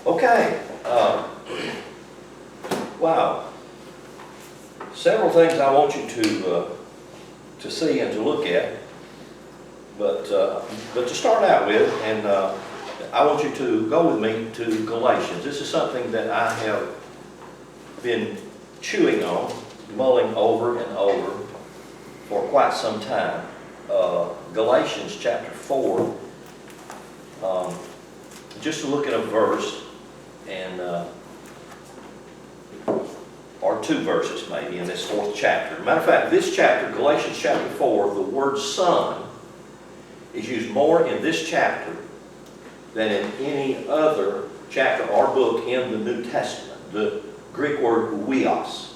Okay. Wow. Several things I want you to see and to look at, but to start out with, and I want you to go with me to Galatians. This is something that I have been chewing on, mulling over and over for quite some time. Galatians chapter 4. Just to look at a verse, and or two verses maybe in this 4th chapter. Matter of fact, this chapter, Galatians chapter 4, the word son is used more in this chapter than in any other chapter or book in the New Testament. The Greek word huios.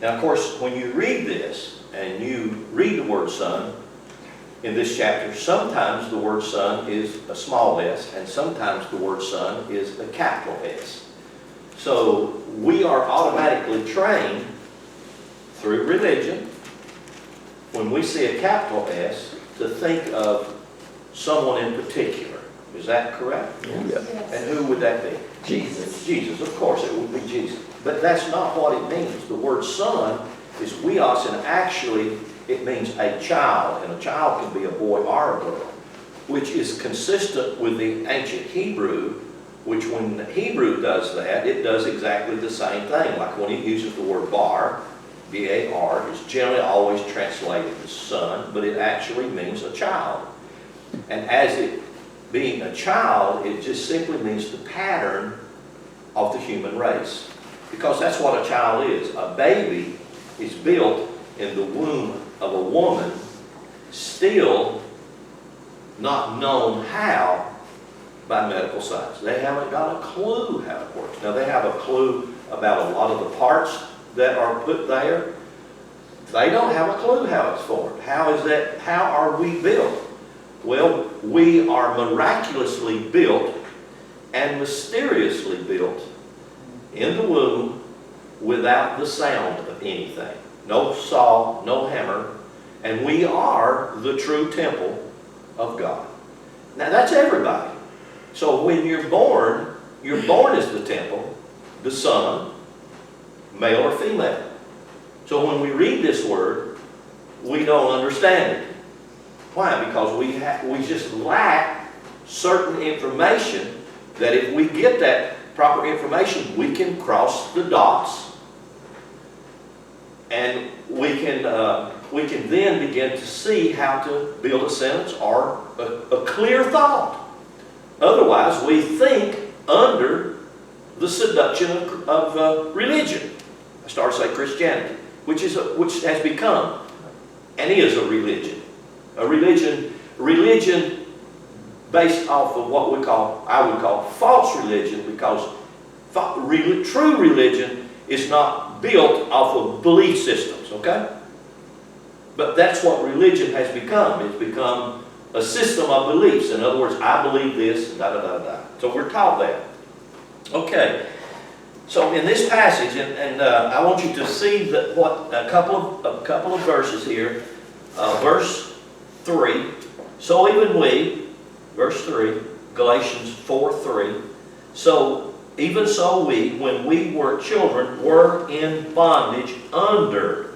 Now, of course, when you read this and you read the word son in this chapter, sometimes the word son is a small s, and sometimes the word son is a capital S. So we are automatically trained through religion, when we see a capital S, to think of someone in particular. Is that correct? Yes. And who would that be? Jesus. Jesus, of course it would be Jesus. But that's not what it means. The word son is huios, and actually it means a child, and a child can be a boy or a girl, which is consistent with the ancient Hebrew, which when the Hebrew does that, it does exactly the same thing. Like when it uses the word bar, B-A-R, is generally always translated as son, but it actually means a child. And as it being a child, it just simply means the pattern of the human race. Because that's what a child is. A baby is built in the womb of a woman, still not known how by medical science. They haven't got a clue how it works. Now, they have a clue about a lot of the parts that are put there. They don't have a clue how it's formed. How is that? How are we built? Well, we are miraculously built and mysteriously built in the womb without the sound of anything. No saw, no hammer, and we are the true temple of God. Now, that's everybody. So when you're born as the temple, the son, male or female. So when we read this word, we don't understand it. Why? Because we just lack certain information that if we get that proper information, we can cross the dots, and we can then begin to see how to build a sentence or a clear thought. Otherwise, we think under the seduction of religion. I start to say Christianity, which has become and is a religion. A religion based off of what I would call false religion, because true religion is not built off of belief systems, okay? But that's what religion has become. It's become a system of beliefs. In other words, I believe this, da da da da. So we're taught that. Okay. So in this passage, and I want you to see that a couple of verses here. Verse 3. So even we, verse 3, Galatians 4:3. So even so we, when we were children, were in bondage under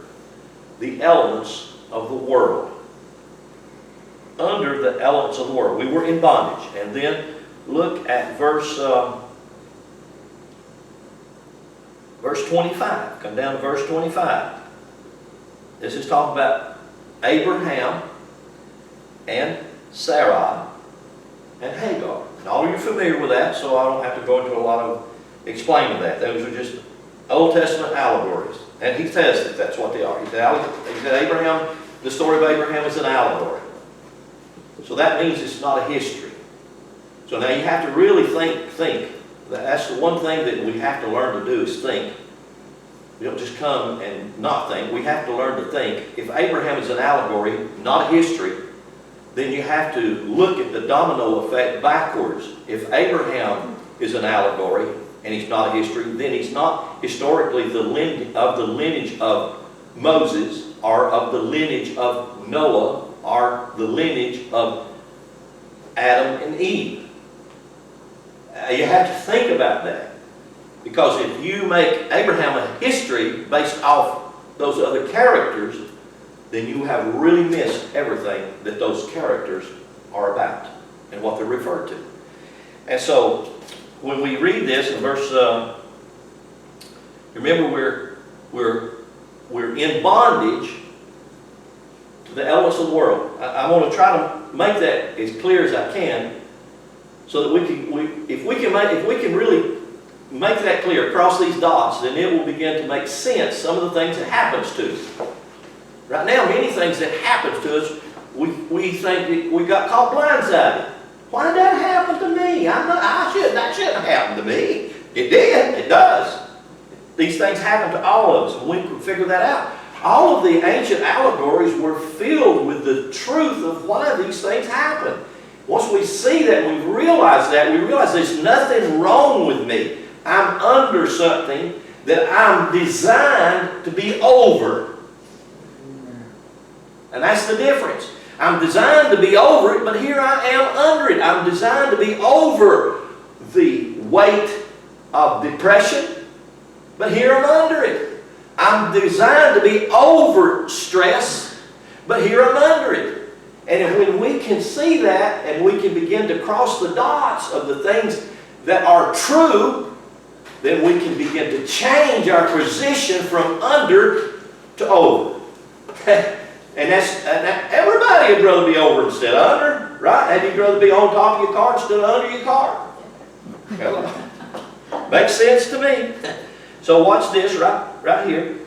the elements of the world. Under the elements of the world. We were in bondage. And then look at verse 25. Come down to verse 25. This is talking about Abraham and Sarai and Hagar. And all of you are familiar with that, so I don't have to go into a lot of explaining that. Those are just Old Testament allegories. And he says that that's what they are. He said Abraham, the story of Abraham is an allegory. So that means it's not a history. So now you have to really think. That's the one thing that we have to learn to do, is think. We don't just come and not think. We have to learn to think. If Abraham is an allegory, not a history, then you have to look at the domino effect backwards. If Abraham is an allegory and he's not a history, then he's not historically the lineage of Moses, or of the lineage of Noah, or the lineage of Adam and Eve. You have to think about that. Because if you make Abraham a history based off those other characters, then you have really missed everything that those characters are about and what they're referred to. And so, when we read this in verse, remember we're in bondage to the elements of the world. I want to try to make that as clear as I can, so that if we can really make that clear across these dots, then it will begin to make sense, some of the things that happens to us. Right now, many things that happens to us, we think we got caught blindsided. Why did that happen to me? That shouldn't happen to me. It did. It does. These things happen to all of us, and we can figure that out. All of the ancient allegories were filled with the truth of why these things happen. Once we see that, we realize there's nothing wrong with me. I'm under something that I'm designed to be over. And that's the difference. I'm designed to be over it, but here I am under it. I'm designed to be over the weight of depression, but here I'm under it. I'm designed to be over stress, but here I'm under it. And when we can see that, and we can begin to cross the dots of the things that are true, then we can begin to change our position from under to over. And everybody would rather be over instead of under, right? And you'd rather be on top of your car instead of under your car. Makes sense to me. So watch this right here.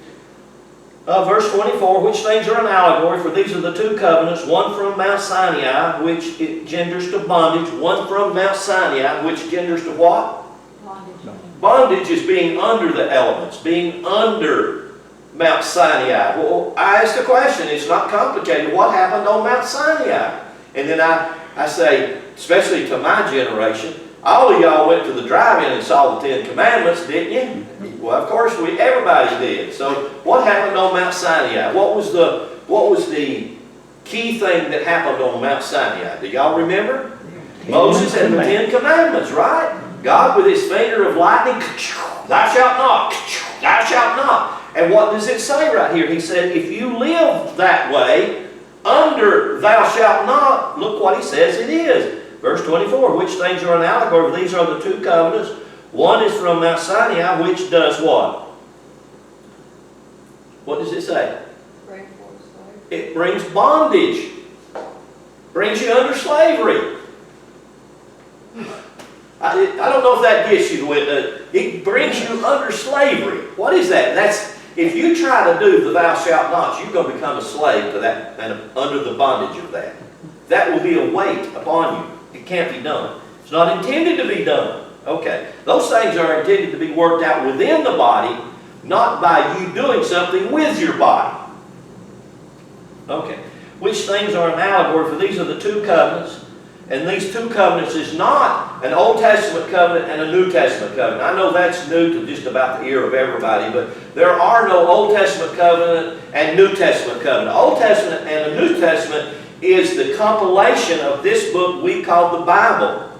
Verse 24, which things are an allegory, for these are the two covenants, one from Mount Sinai, which it genders to bondage, one from Mount Sinai, which genders to what? Bondage. Bondage is being under the elements, being under Mount Sinai. Well, I asked the question, it's not complicated. What happened on Mount Sinai? And then I say, especially to my generation, all of y'all went to the drive-in and saw the Ten Commandments, didn't you? Well, of course, everybody did. So, what happened on Mount Sinai? What was the key thing that happened on Mount Sinai? Do y'all remember? Moses and the Ten Commandments, right? God with his finger of lightning, thou shalt not, thou shalt not. And what does it say right here? He said, if you live that way, under thou shalt not, look what he says it is. Verse 24, which things are an allegory? These are the two covenants. One is from Mount Sinai, which does what? What does it say? It brings bondage. Brings you under slavery. I don't know if that gets you with it. It brings you under slavery. What is that? If you try to do the thou shalt not, you're going to become a slave to that and under the bondage of that. That will be a weight upon you. It can't be done. It's not intended to be done. Okay. Those things are intended to be worked out within the body, not by you doing something with your body. Okay. Which things are an allegory? For these are the two covenants. And these two covenants is not an Old Testament covenant and a New Testament covenant. I know that's new to just about the ear of everybody, but there are no Old Testament covenant and New Testament covenant. Old Testament and the New Testament is the compilation of this book we call the Bible.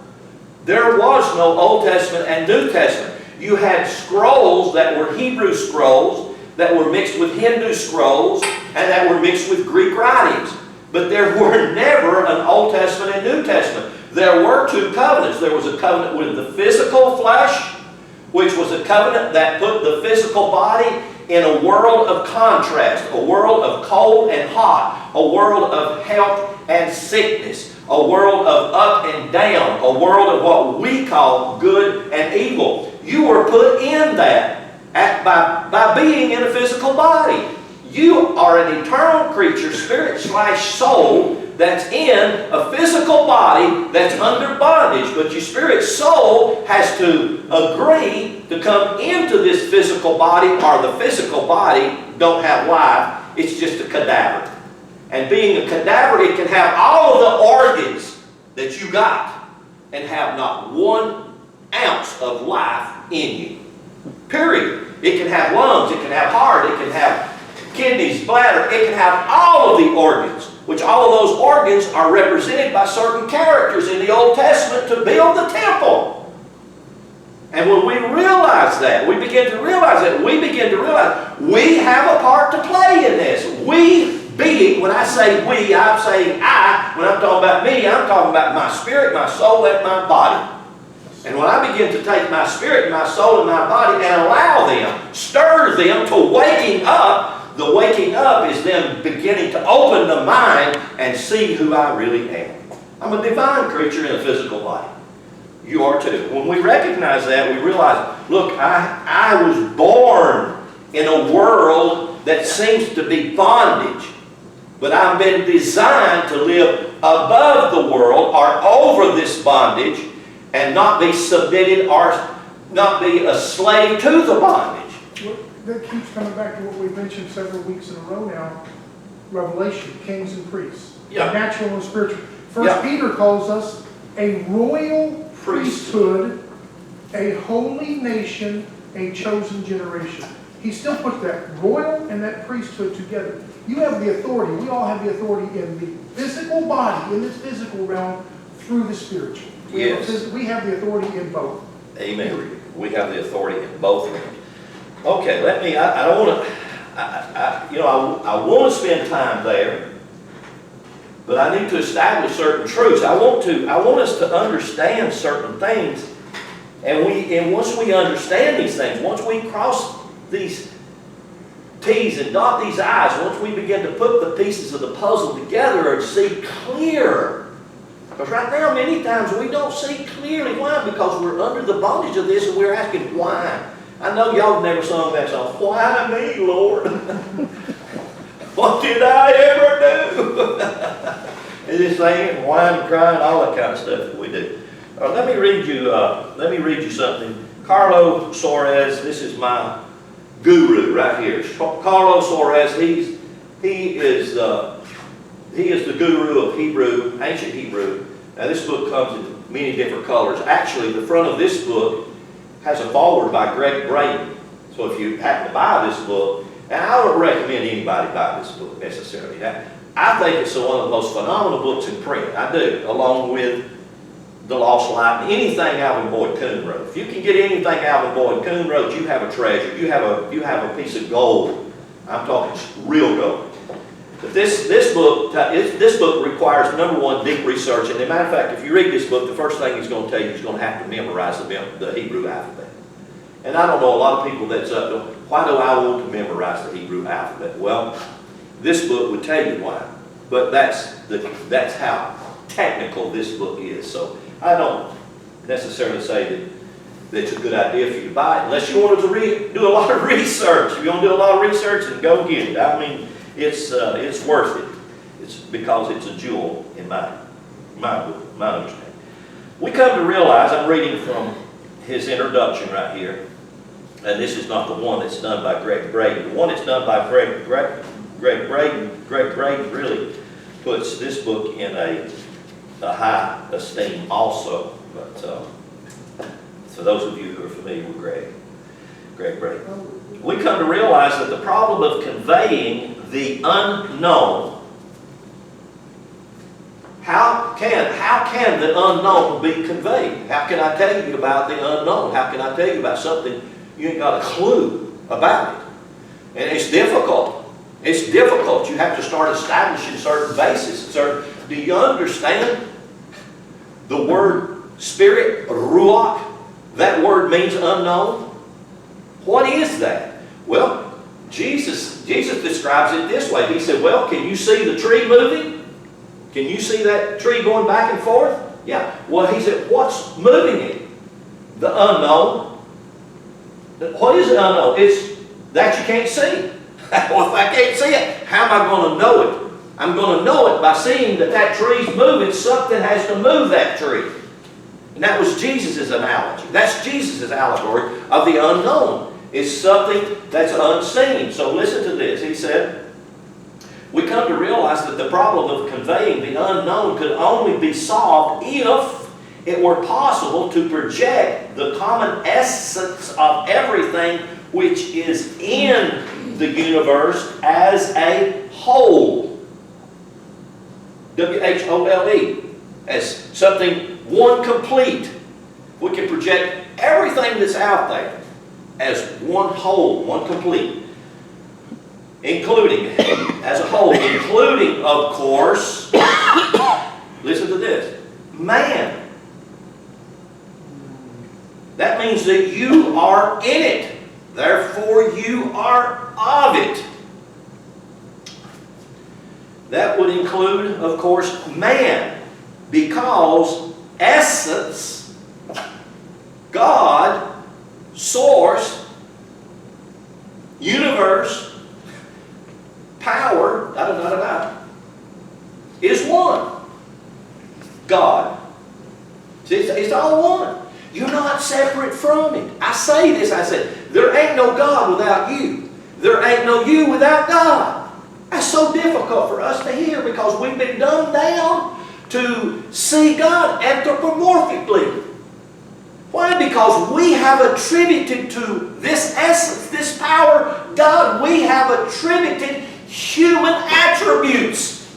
There was no Old Testament and New Testament. You had scrolls that were Hebrew scrolls that were mixed with Hindu scrolls and that were mixed with Greek writings. But there were never an Old Testament and New Testament. There were two covenants. There was a covenant with the physical flesh, which was a covenant that put the physical body in a world of contrast, a world of cold and hot, a world of health and sickness, a world of up and down, a world of what we call good and evil. You were put in that by being in a physical body. You are an eternal creature, spirit/soul, that's in a physical body that's under bondage. But your spirit soul has to agree to come into this physical body, or the physical body don't have life. It's just a cadaver. And being a cadaver, it can have all of the organs that you got and have not 1 ounce of life in you. Period. It can have lungs, it can have heart, it can have kidneys, bladder, it can have all of the organs, which all of those organs are represented by certain characters in the Old Testament to build the temple. And when we realize that, we begin to realize we have a part to play in this. We being, when I say we, I'm saying I. When I'm talking about me, I'm talking about my spirit, my soul, and my body. And when I begin to take my spirit, my soul, and my body and allow them, stir them to waking up, the waking up is them beginning to open the mind and see who I really am. I'm a divine creature in a physical body. You are too. When we recognize that, we realize, look, I was born in a world that seems to be bondage. But I've been designed to live above the world or over this bondage and not be submitted or not be a slave to the bondage. Well, that keeps coming back to what we've mentioned several weeks in a row now. Revelation, kings and priests. Yeah. Natural and spiritual. First Peter calls us a royal priesthood, a holy nation, a chosen generation. He still puts that royal and that priesthood together. You have the authority. We all have the authority in the physical body, in this physical realm, through the spiritual. We have the authority in both. Amen. We have the authority in both realms. Okay, I don't want to, I want to spend time there, but I need to establish certain truths. I want us to understand certain things, and once we understand these things, once we cross these T's and dot these I's, once we begin to put the pieces of the puzzle together and see clearer, because right now many times we don't see clearly. Why? Because we're under the bondage of this and we're asking why. I know y'all have never sung that song, why me, Lord? What did I ever do? And just saying, whining, crying, all that kind of stuff that we do. Let me read you something. Carlo Soares, this is my guru right here. Carlo Soares, he is the guru of Hebrew, ancient Hebrew. Now this book comes in many different colors. Actually, the front of this book has a foreword by Greg Braden. So if you happen to buy this book, and I don't recommend anybody buy this book necessarily. I think it's one of the most phenomenal books in print. I do, along with The Lost Light, and anything Alvin Boyd Kuhn wrote. If you can get anything Alvin Boyd Kuhn wrote, you have a treasure. You have a piece of gold. I'm talking real gold. But this book requires, number one, deep research. And as a matter of fact, if you read this book, the first thing he's going to tell you is going to have to memorize the Hebrew alphabet. And I don't know a lot of people that's why do I want to memorize the Hebrew alphabet? Well, this book would tell you why. But that's how technical this book is. So I don't necessarily say that it's a good idea for you to buy it, unless you wanted to do a lot of research. If you want to do a lot of research, then go get it. I mean, it's worth it. It's because it's a jewel in my understanding. We come to realize, I'm reading from his introduction right here, and this is not the one that's done by Greg Braden. The one that's done by Greg Braden really puts this book in a high esteem also. But for those of you who are familiar with Greg Braden, we come to realize that the problem of conveying the unknown, how can the unknown be conveyed? How can I tell you about the unknown? How can I tell you about something you ain't got a clue about it? And it's difficult. It's difficult. You have to start establishing certain bases. Do you understand the word spirit, ruach? That word means unknown. What is that? Well, Jesus describes it this way. He said, well, can you see the tree moving? Can you see that tree going back and forth? Yeah. Well, he said, what's moving it? The unknown. What is the unknown? It's that you can't see. Well, if I can't see it, how am I going to know it? I'm going to know it by seeing that tree's moving. Something has to move that tree. And that was Jesus' analogy. That's Jesus' allegory of the unknown. It's something that's unseen. So listen to this. He said, we come to realize that the problem of conveying the unknown could only be solved if it were possible to project the common essence of everything which is in the universe as a whole. W-H-O-L-E. As something one complete. We can project everything that's out there as one whole, one complete, including, as a whole, including, of course, listen to this, man. That means that you are in it. Therefore, you are of it. That would include, of course, man, because essence, God, source, universe, power, is one. God. See, it's all one. You're not separate from it. I say this, I say, there ain't no God without you. There ain't no you without God. That's so difficult for us to hear because we've been dumbed down to see God anthropomorphically. Why? Because we have attributed to this essence, this power, God, we have attributed human attributes.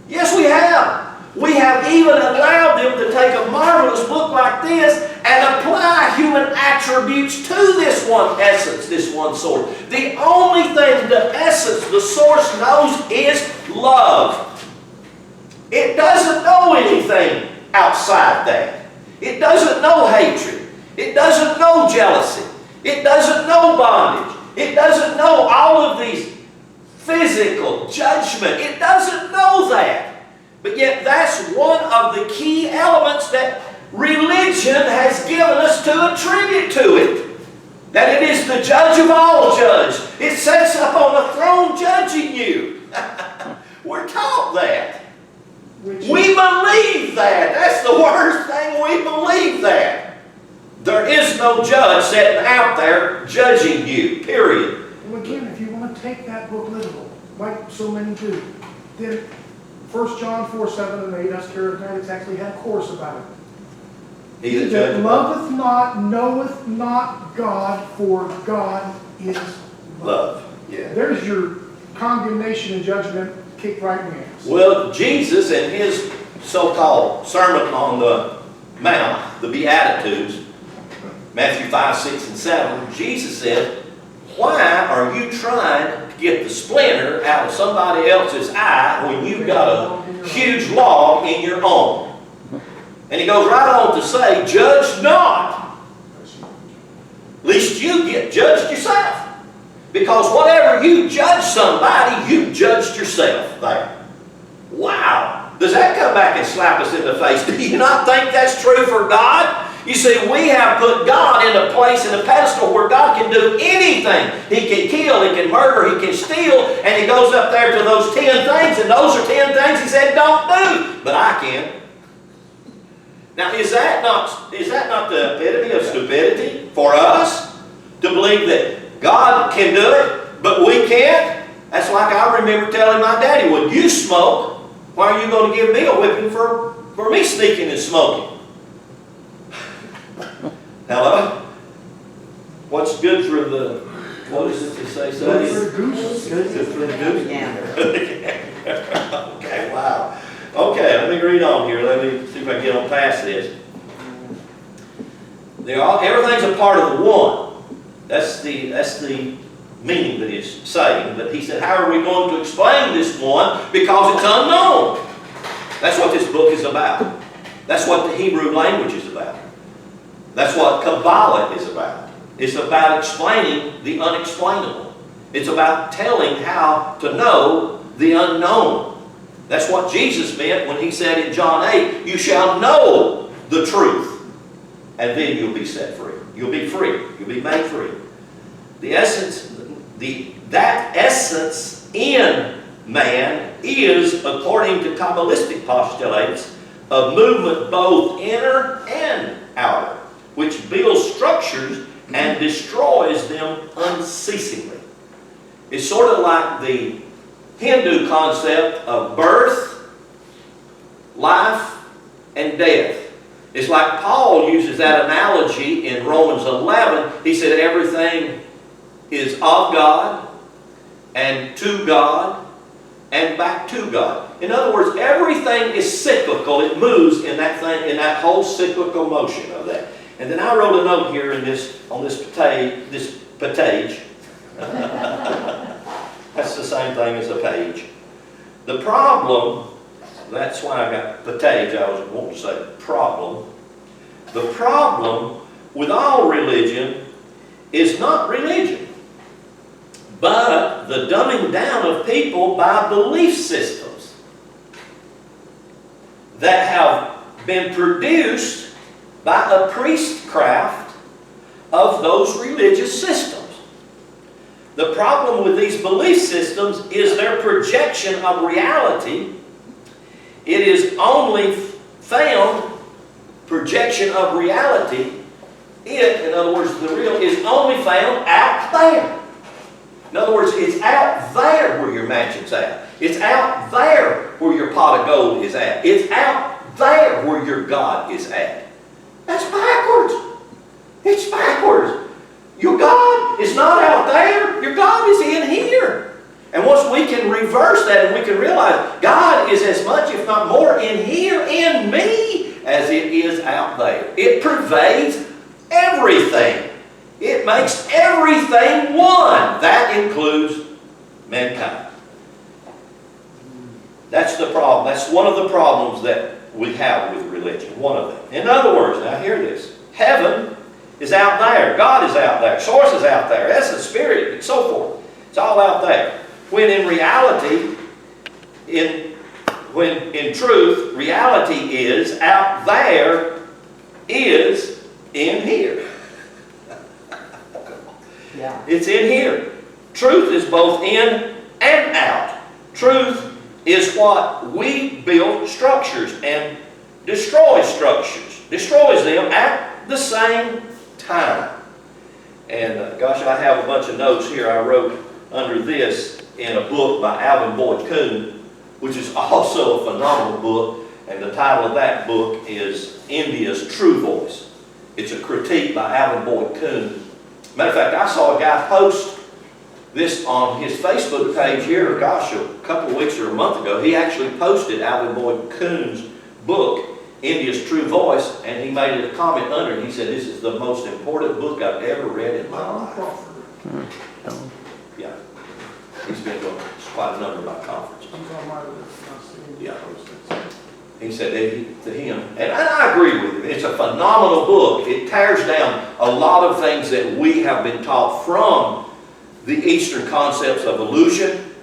Yes, we have. We have even allowed them to take a marvelous book like this and apply human attributes to this one essence, this one source. The only thing the essence, the source knows is love. It doesn't know anything outside that. It doesn't know hatred. It doesn't know jealousy. It doesn't know bondage. It doesn't know all of these physical judgment. It doesn't know that. But yet that's one of the key elements that religion has given us to attribute to it. That it is the judge of all judges. It sits up on the throne judging you. We're taught that. We believe that. That's the worst thing. We believe that. There is no judge sitting out there judging you, period. Well, again, if you want to take that book literal, like so many do, then 1 John 4:7-8, us charismatics actually had a course about it. He that loveth not knoweth not God, for God is love. Yeah. There's your condemnation and judgment kicked right in the ass. Well, Jesus in his so-called Sermon on the Mount, the Beatitudes, Matthew 5, 6, and 7, Jesus said, why are you trying to get the splinter out of somebody else's eye when you've got a huge log in your own? And he goes right on to say, judge not, lest you get judged yourself. Because whatever you judge somebody, you judged yourself there. Wow. Does that come back and slap us in the face? Do you not think that's true for God? You see, we have put God in a place, in a pedestal where God can do anything. He can kill, He can murder, He can steal, and He goes up there to those 10 things, and those are 10 things He said don't do, but I can. Now, is that not the epitome of stupidity for us to believe that God can do it, but we can't? That's like I remember telling my daddy, well, you smoke. Why are you going to give me a whipping for me sneaking and smoking? Hello? What's good for the, what does it say? Good for the goose. Good for the goose. Okay, wow. Okay, let me read on here. Let me see if I can get on past this. Everything's a part of the one. That's the meaning that he's saying. But he said, how are we going to explain this one? Because it's unknown. That's what this book is about. That's what the Hebrew language is about. That's what Kabbalah is about. It's about explaining the unexplainable. It's about telling how to know the unknown. That's what Jesus meant when He said in John 8, you shall know the truth, and then you'll be set free. You'll be free. You'll be made free. The essence, that essence in man is, according to Kabbalistic postulates, a movement both inner and outer, which builds structures and destroys them unceasingly. It's sort of like the Hindu concept of birth, life, and death. It's like Paul uses that analogy in Romans 11. He said everything is of God, and to God, and back to God. In other words, everything is cyclical. It moves in that thing, in that whole cyclical motion of that. And then I wrote a note here in on this page. That's the same thing as a page. The problem, that's why I got page, I was wanting to say problem. The problem with all religion is not religion, but the dumbing down of people by belief systems that have been produced by a priestcraft of those religious systems. The problem with these belief systems is their projection of reality. It is only found, projection of reality, in other words, the real, is only found out there. In other words, it's out there where your mansion's at. It's out there where your pot of gold is at. It's out there where your God is at. That's backwards. It's backwards. Your God is not out there. Your God is in here. And once we can reverse that and we can realize God is as much, if not more, in here, in me, as it is out there. It pervades everything. It makes everything one. That includes mankind. That's the problem. That's one of the problems that we have with religion. One of them. In other words, now hear this. Heaven is out there. God is out there. Source is out there. Essence, Spirit, and so forth. It's all out there. When in reality, in truth, reality is out there is in here. Yeah. It's in here. Truth is both in and out. Truth is what we build structures and destroys structures. Destroys them at the same time. And gosh, I have a bunch of notes here I wrote under this in a book by Alvin Boyd Kuhn, which is also a phenomenal book. And the title of that book is India's True Voice. It's a critique by Alvin Boyd Kuhn. Matter of fact, I saw a guy post this on his Facebook page here, gosh, a couple of weeks or a month ago. He actually posted Alvin Boyd Kuhn's book, India's True Voice, and he made a comment under it. He said, this is the most important book I've ever read in my life. Yeah. He's been to quite a number of my conferences. Yeah. He said to him, and I agree with him, it's a phenomenal book. It tears down a lot of things that we have been taught from the Eastern concepts of illusion,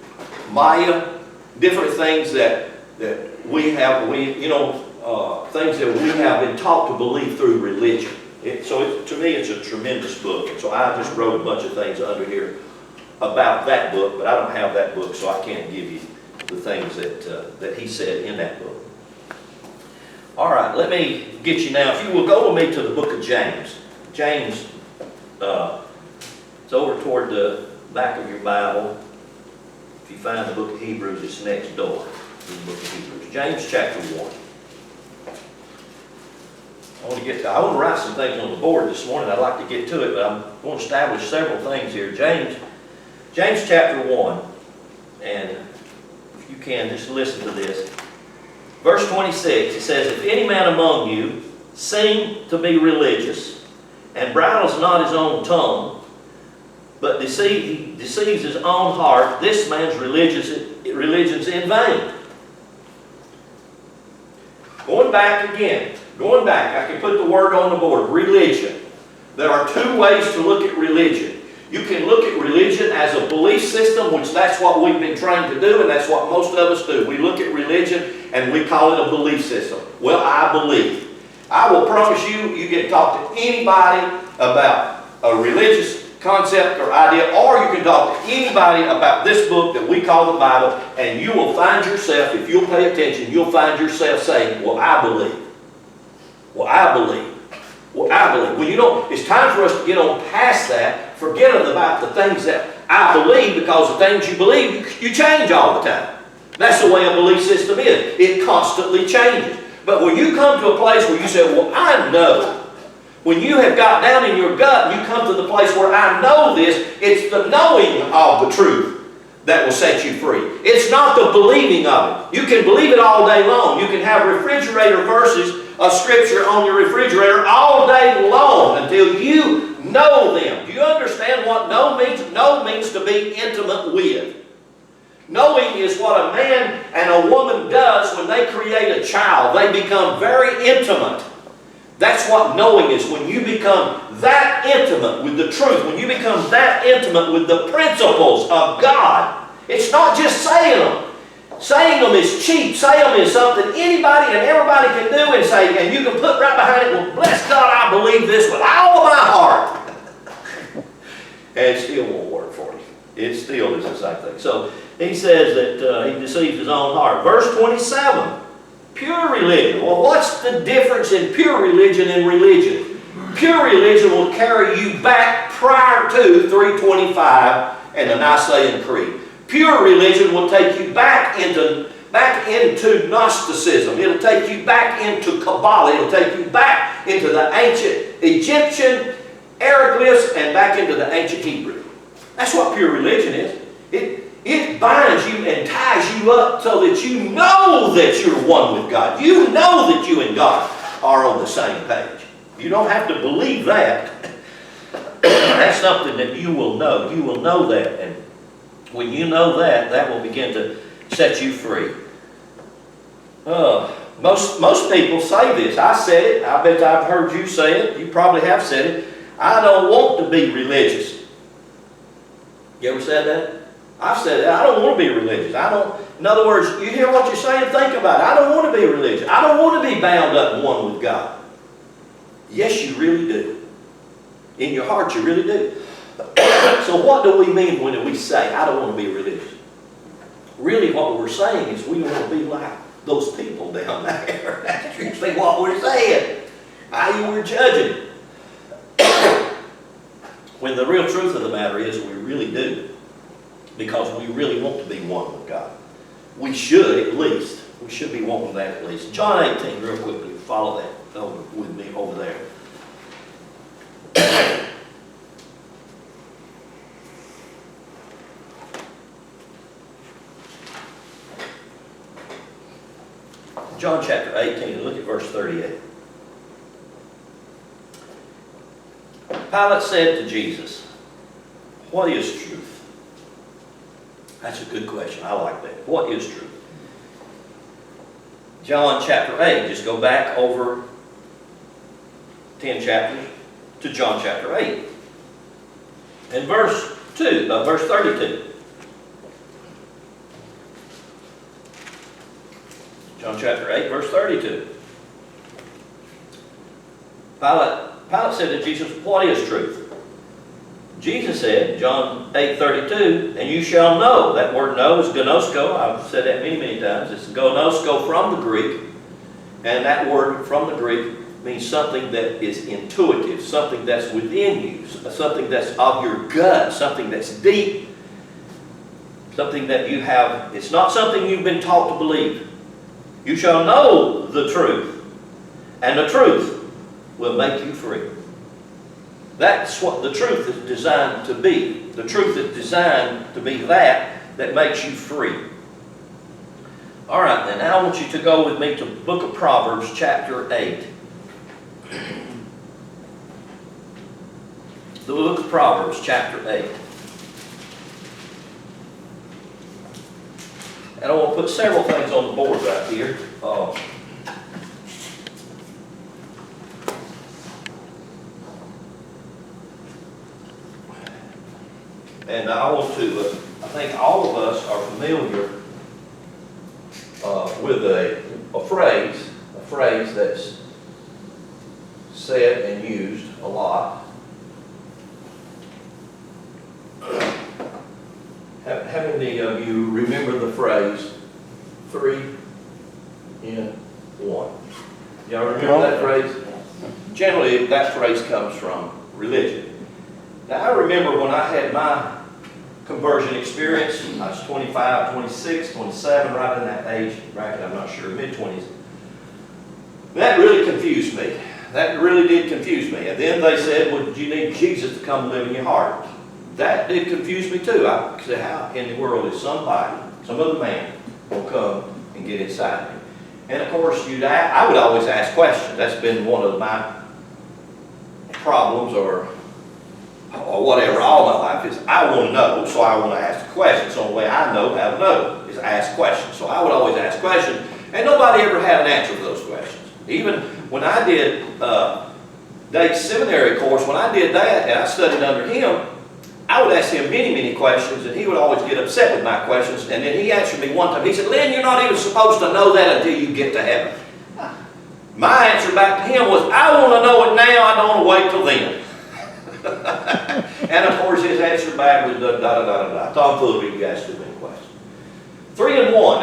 Maya, different things that we have, things that we have been taught to believe through religion. To me, it's a tremendous book. And so I just wrote a bunch of things under here about that book, but I don't have that book, so I can't give you the things that he said in that book. All right, let me get you now. If you will go with me to the book of James. James, it's over toward the back of your Bible. If you find the book of Hebrews, it's next door to the book of Hebrews. James chapter 1. I want to write some things on the board this morning. I'd like to get to it, but I'm going to establish several things here. James chapter 1, and if you can, just listen to this. Verse 26, it says, if any man among you seem to be religious, and bridles not his own tongue, but he deceives his own heart, this man's religion's in vain. Going back, I can put the word on the board, religion. There are two ways to look at religion. You can look at religion as a belief system, which that's what we've been trained to do, and that's what most of us do. We look at religion and we call it a belief system. Well, I believe. I will promise you, you can talk to anybody about a religious concept or idea, or you can talk to anybody about this book that we call the Bible, and you will find yourself, if you'll pay attention, you'll find yourself saying, well, I believe. Well, I believe. Well, I believe. Well, it's time for us to get on past that. Forget about the things that I believe, because the things you believe, you change all the time. That's the way a belief system is. It constantly changes. But when you come to a place where you say, well, I know. When you have got down in your gut and you come to the place where I know this, it's the knowing of the truth that will set you free. It's not the believing of it. You can believe it all day long. You can have refrigerator verses a scripture on your refrigerator all day long until you know them. Do you understand what know means? Know means to be intimate with. Knowing is what a man and a woman does when they create a child. They become very intimate. That's what knowing is, when you become that intimate with the truth, when you become that intimate with the principles of God. It's not just saying them. Saying them is cheap. Saying them is something anybody and everybody can do and say, and you can put right behind it, well, bless God, I believe this with all of my heart. And it still won't work for you. It still is the same thing. So he says that he deceives his own heart. Verse 27, pure religion. Well, what's the difference in pure religion and religion? Pure religion will carry you back prior to 325 and the Nicene Creed. Pure religion will take you back into Gnosticism. It'll take you back into Kabbalah. It'll take you back into the ancient Egyptian hieroglyphs and back into the ancient Hebrew. That's what pure religion is. It binds you and ties you up so that you know that you're one with God. You know that you and God are on the same page. You don't have to believe that. That's something that you will know. You will know that. And when you know that, that will begin to set you free. Most people say this. I said it. I bet I've heard you say it. You probably have said it. I don't want to be religious. You ever said that? I've said that. I don't want to be religious. In other words, you hear what you're saying, think about it. I don't want to be religious. I don't want to be bound up and one with God. Yes, you really do. In your heart, you really do. So what do we mean when we say, I don't want to be religious? Really what we're saying is we want to be like those people down there. That's usually what we're saying. How we're judging. When the real truth of the matter is we really do. Because we really want to be one with God. We should at least. We should be wanting that at least. John 18, real quickly. Follow that with me over there. John chapter 18, look at verse 38. Pilate said to Jesus, what is truth? That's a good question. I like that. What is truth? John chapter 8, just go back over 10 chapters to John chapter 8. And verse 32. John chapter 8, verse 32. Pilate said to Jesus, what is truth? Jesus said, John 8:32, and you shall know. That word know is gnosko. I've said that many, many times. It's gnosko from the Greek. And that word from the Greek means something that is intuitive, something that's within you, something that's of your gut, something that's deep, something that you have. It's not something you've been taught to believe. You shall know the truth, and the truth will make you free. That's what the truth is designed to be. The truth is designed to be that makes you free. All right, then. Now I want you to go with me to the book of Proverbs, chapter 8. The book of Proverbs, chapter 8. And I want to put several things on the board right here. And I want to, I think all of us are familiar with a phrase that's said and used a lot. How many of you remember the phrase, 3 in 1? Y'all remember that phrase? Generally, that phrase comes from religion. Now, I remember when I had my conversion experience, I was 25, 26, 27, right in that age bracket, I'm not sure, mid-20s. That really confused me. That really did confuse me. And then they said, well, you need Jesus to come live in your heart. That did confuse me too. I said, how in the world is somebody, some other man, will come and get inside me? And of course, I would always ask questions. That's been one of my problems or whatever all my life is. I want to know, so I want to ask questions. The only way I know how to know is ask questions. So I would always ask questions, and nobody ever had an answer for those questions. Even when I did Dake's seminary course, when I did that and I studied under him, I would ask him many, many questions, and he would always get upset with my questions. And then he answered me one time. He said, "Lynn, you're not even supposed to know that until you get to heaven." My answer back to him was, "I want to know it now. I don't want to wait till then." And of course, his answer back was da-da-da-da-da. Tom Fuller, you asked too many questions. 3 and 1.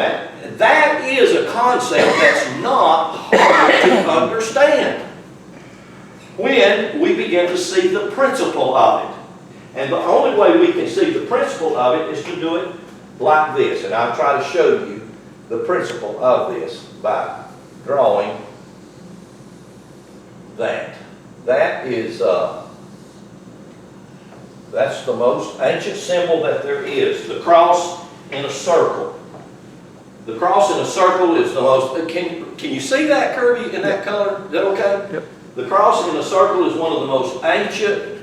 That is a concept that's not hard to understand when we begin to see the principle of it. And the only way we can see the principle of it is to do it like this. And I'll try to show you the principle of this by drawing that. That is, that's the most ancient symbol that there is. The cross in a circle. The cross in a circle is the most, can you see that, Kirby, in that color? Is that okay? Yep. The cross in a circle is one of the most ancient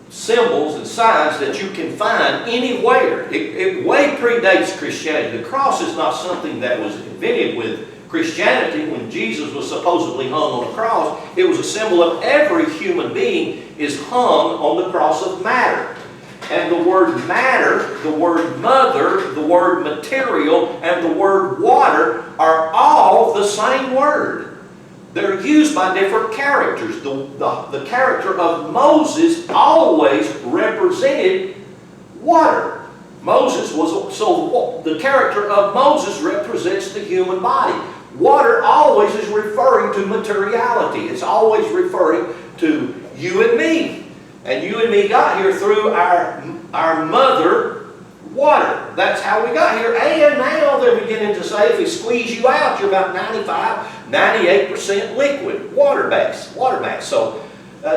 symbols and signs that you can find anywhere. It way predates Christianity. The cross is not something that was invented with Christianity when Jesus was supposedly hung on a cross. It was a symbol of every human being is hung on the cross of matter. And the word matter, the word mother, the word material, and the word water are all the same word. They're used by different characters. The character of Moses always represented water. Moses was, so the character of Moses represents the human body. Water always is referring to materiality. It's always referring to you and me. And you and me got here through our mother, water. That's how we got here. And now they're beginning to say if we squeeze you out, you're about 98% liquid, water mass. So,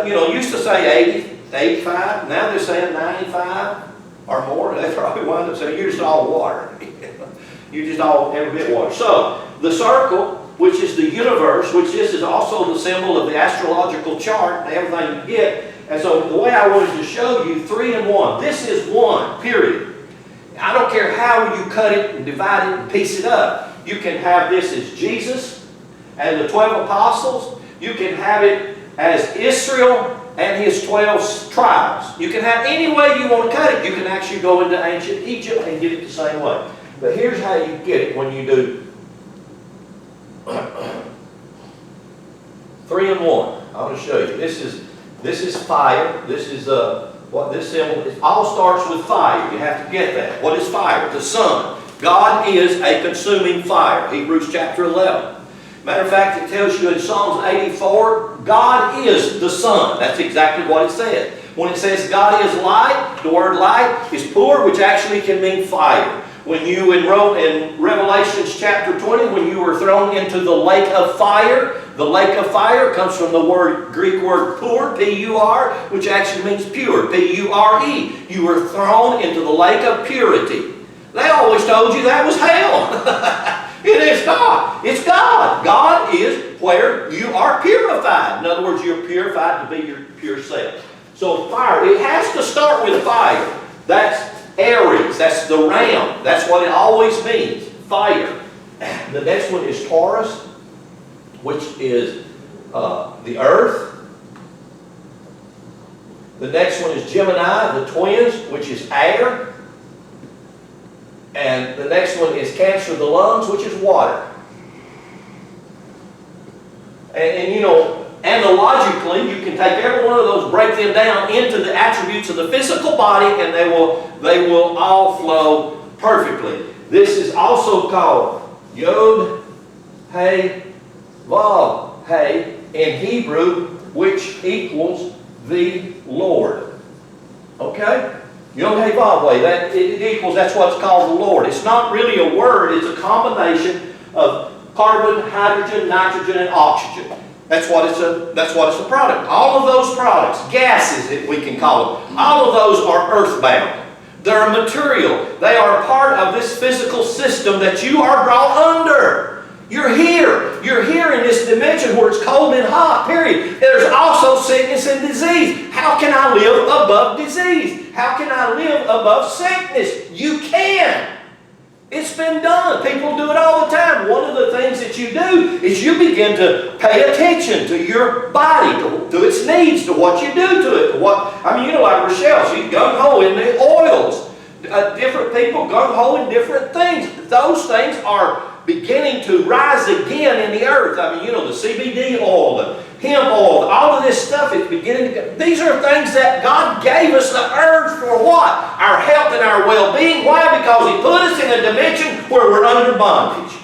used to say 80, 85. Now they're saying 95 or more. They probably wind up saying you're just all water. You're just all every bit water. So, the circle, which is the universe, which this is also the symbol of the astrological chart and everything you get. And so the way I wanted to show you 3 and 1. This is 1, period. I don't care how you cut it and divide it and piece it up. You can have this as Jesus and the 12 apostles. You can have it as Israel and his 12 tribes. You can have any way you want to cut it. You can actually go into ancient Egypt and get it the same way. But here's how you get it when you do 3 and 1. I want to show you. This is fire. This is what this symbol is. All starts with fire. You have to get that. What is fire? The sun. God is a consuming fire. Hebrews chapter 11. Matter of fact, it tells you in Psalms 84, God is the sun. That's exactly what it says. When it says God is light, the word light is pur, which actually can mean fire. When you enroll in Revelations chapter 20, when you were thrown into the lake of fire comes from the Greek word pur, P-U-R, which actually means pure, P-U-R-E. You were thrown into the lake of purity. They always told you that was hell. It is not. It's God. God is where you are purified. In other words, you're purified to be your pure self. So fire, it has to start with fire. That's Aries, that's the ram. That's what it always means, fire. The next one is Taurus, which is the earth. The next one is Gemini, the twins, which is air. And the next one is Cancer, the lungs, which is water. And analogically, you can take every one of those, break them down into the attributes of the physical body, and they will all flow perfectly. This is also called Yod, Hey, Vav, Hey in Hebrew, which equals the Lord. Okay? Yod, Hey, Vav, Hey. It equals, that's what's called the Lord. It's not really a word, it's a combination of carbon, hydrogen, nitrogen, and oxygen. That's what it's a product. All of those products, gases that we can call them, all of those are earthbound. They're material. They are part of this physical system that you are brought under. You're here. You're here in this dimension where it's cold and hot, period. There's also sickness and disease. How can I live above disease? How can I live above sickness? You can. It's been done. People do it all the time. One of the things that you do is you begin to pay attention to your body, to its needs, to what you do to it. To what, I mean, you know, like Rochelle, she's gung-ho in the oils. Different people gung-ho in different things. Those things are beginning to rise again in the earth. I mean, you know, the CBD oil, the hemp oil, all of this stuff is beginning to... These are things that God gave us the urge for what? Our health and our well-being. Why? Because He put us in a dimension where we're under bondage.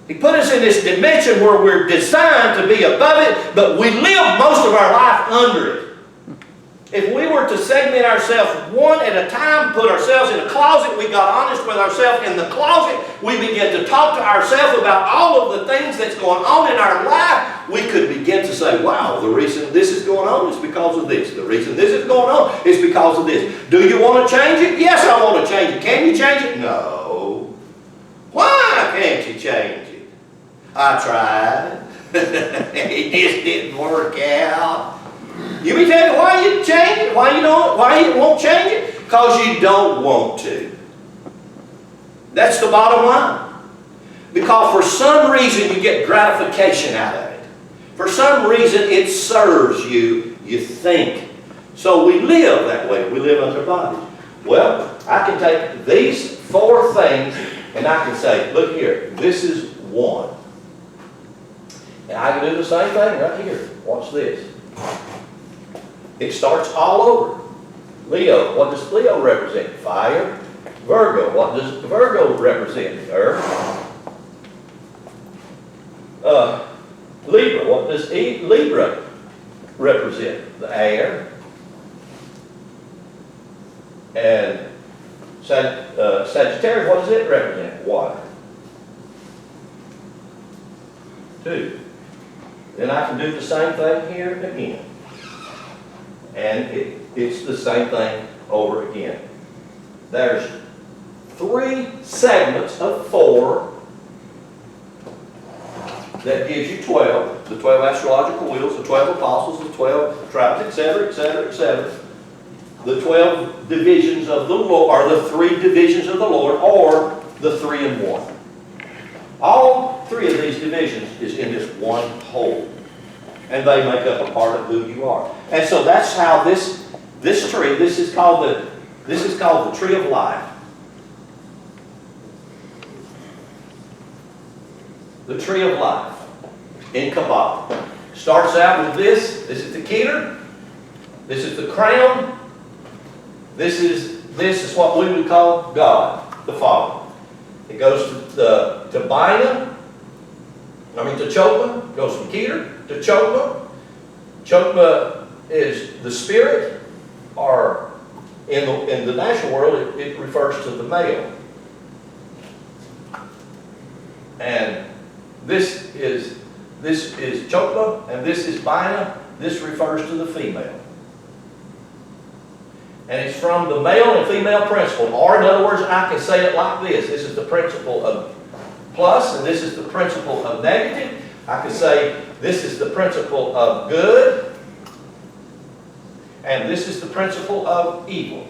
He put us in this dimension where we're designed to be above it, but we live most of our life under it. If we were to segment ourselves one at a time, put ourselves in a closet, we got honest with ourselves in the closet, we began to talk to ourselves about all of the things that's going on in our life, we could begin to say, wow, the reason this is going on is because of this. The reason this is going on is because of this. Do you want to change it? Yes, I want to change it. Can you change it? No. Why can't you change it? I tried. It just didn't work out. You may tell me why you change it, why you won't change it? Because you don't want to. That's the bottom line. Because for some reason you get gratification out of it. For some reason it serves you, you think. So we live that way. We live under bondage. Well, I can take these 4 things and I can say, look here, this is one. And I can do the same thing right here. Watch this. It starts all over. Leo, what does Leo represent? Fire. Virgo, what does Virgo represent? Earth. Libra, what does Libra represent? The air. And Sagittarius, what does it represent? Water. 2. Then I can do the same thing here again. And it's the same thing over again. There's 3 segments of 4 that gives you 12. The 12 astrological wheels, the 12 apostles, the 12 tribes, etc., etc., etc. The 12 divisions of the Lord, or the 3 divisions of the Lord, or the 3 in 1. All 3 of these divisions is in this one whole. And they make up a part of who you are. And so that's how this tree, this is called the tree of life. The tree of life in Kabbalah. Starts out with this. This is the keter. This is the crown. This is what we would call God, the Father. It goes to Bina. To Chokma. Goes from keter to Chokma. Chokma is the spirit, or in the natural world it refers to the male. And this is Chokma, and this is Bina. This refers to the female. And it's from the male and female principle. Or in other words, I can say it like this. This is the principle of plus, and this is the principle of negative. I could say this is the principle of good, and this is the principle of evil.